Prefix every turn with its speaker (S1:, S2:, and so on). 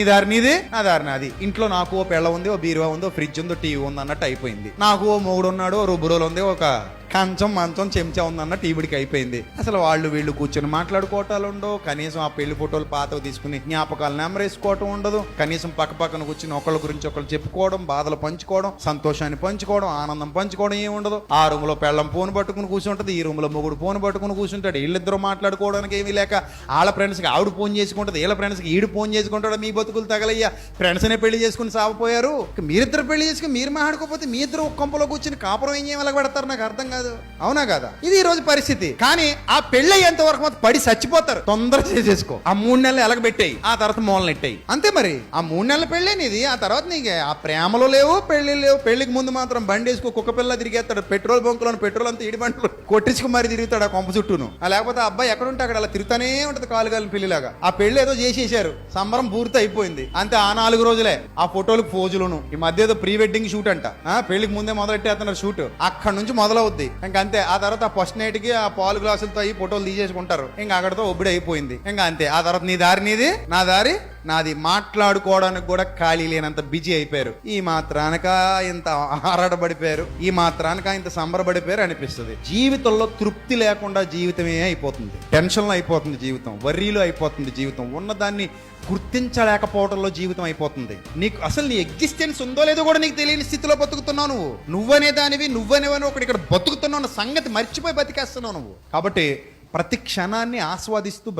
S1: నీ దారి నీది, నా దారి నాది. ఇంట్లో నాకు ఓ పెళ్ళ ఉంది, ఓ బీరువా ఉంది, ఓ ఫ్రిడ్జ్ ఉంది, ఓ టీవీ ఉంది అన్నట్టు అయిపోయింది. నాకు ఓ మొగుడు ఉన్నాడు, ఓ రుబ్బురోలు ఉంది, ఒక కంచం మంచం చెంచా ఉందన్న టీవీడికి అయిపోయింది. అసలు వాళ్ళు వీళ్ళు కూర్చొని మాట్లాడుకోవటాలు ఉండవు. కనీసం ఆ పెళ్లి ఫోటోలు పాతవి తీసుకుని జ్ఞాపకాలు నెమరేసుకోవటం ఉండదు. కనీసం పక్క పక్కన కూర్చుని ఒకళ్ళ గురించి ఒకళ్ళు చెప్పుకోవడం, బాధలు పంచుకోవడం, సంతోషాన్ని పంచుకోవడం, ఆనందం పంచుకోవడం ఏమి ఉండదు. ఆ రూమ్ లో పెళ్ళం ఫోన్ పట్టుకుని కూర్చుంటది, ఈ రూమ్ లో మొగుడు ఫోన్ పట్టుకుని కూర్చుంటాడు. వీళ్ళిద్దరూ మాట్లాడుకోవడానికి ఏమీ లేక వాళ్ళ ఫ్రెండ్స్కి ఆవిడ ఫోన్ చేసుకుంటది, వీళ్ళ ఫ్రెండ్స్కి ఈడు ఫోన్ చేసుకుంటాడు. మీ బతుకులు తగలయ్యా, ఫ్రెండ్స్ నే పెళ్లి చేసుకుని సాగిపోయారు. మీరిద్దరు పెళ్లి చేసుకుని మీరు మాట్లాడుకోకపోతే మీ ఇద్దరు ఒక కొంపలో కూర్చుని కాపురం ఏం చేయమని పెడతారు, నాకు అర్థం కాదు. అవునా కదా? ఇది ఈ రోజు పరిస్థితి. కానీ ఆ పెళ్లి అయ్యేంత వరకు మాత్రం పడి చచ్చిపోతారు. తొందర చేసేసుకో. ఆ 3 నెలలు ఎలగబెట్టాయి, ఆ తర్వాత మూలన ఎట్టాయి, అంతే. మరి ఆ 3 నెలల పెళ్ళే నీది. ఆ తర్వాత నీకు ఆ ప్రేమలో లేవు, పెళ్లి లేవు. పెళ్లికి ముందు మాత్రం బండి వేసుకో కుక్క పిల్ల తిరిగేస్తాడు. పెట్రోల్ బంకులో పెట్రోల్ అంతా ఇడి బండ్లు కొట్టించుకు మరి తిరుగుతాడు ఆ కొంప చుట్టూను. లేకపోతే ఆ అబ్బాయి ఎక్కడుంటే అక్కడ అలా తిరుగుతానే ఉంటది కాలుగాలి పెళ్లిలాగా. ఆ పెళ్లి ఏదో చేసేసారు, సంబరం పూర్తి అయిపోయింది, అంతే. ఆ 4 రోజులే ఆ ఫోటోలకు ఫోజులను. ఈ మధ్య ఏదో ప్రీ వెడ్డింగ్ షూట్ అంట, పెళ్లికి ముందే మొదలెట్టేస్తున్నారు షూట్. అక్కడ నుంచి మొదలవుద్ది ఇంకంతే. ఆ తర్వాత ఆ ఫస్ట్ నైట్ కి ఆ పాలు గ్లాసులతో అయ్యి ఫోటోలు తీసేసుకుంటారు. ఇంకా అక్కడతో ఒబ్బడి అయిపోయింది. ఇంకా అంతే. ఆ తర్వాత నీ దారి నీది, నా దారి నాది. మాట్లాడుకోవడానికి కూడా ఖాళీ లేనంత బిజీ అయిపోయారు. ఈ మాత్రానక ఇంత ఆరాటపడిపోయారు, ఈ మాత్రానక ఇంత సంబరపడిపోయారు అనిపిస్తుంది. జీవితంలో తృప్తి లేకుండా జీవితమే అయిపోతుంది. టెన్షన్లో అయిపోతుంది జీవితం, వర్రీలో అయిపోతుంది జీవితం, ఉన్నదాన్ని గుర్తించలేకపోవడంలో జీవితం అయిపోతుంది. నీకు అసలు నీ ఎగ్జిస్టెన్స్ ఉందో లేదో కూడా నీకు తెలియని స్థితిలో బతుకుతున్నావు నువ్వు. నువ్వనే దానివి, నువ్వనేవని ఒకటి ఇక్కడ బతుకుతున్నావు సంగతి మర్చిపోయి బతికేస్తున్నావు నువ్వు. కాబట్టి ప్రతి క్షణాన్ని ఆస్వాదిస్తూ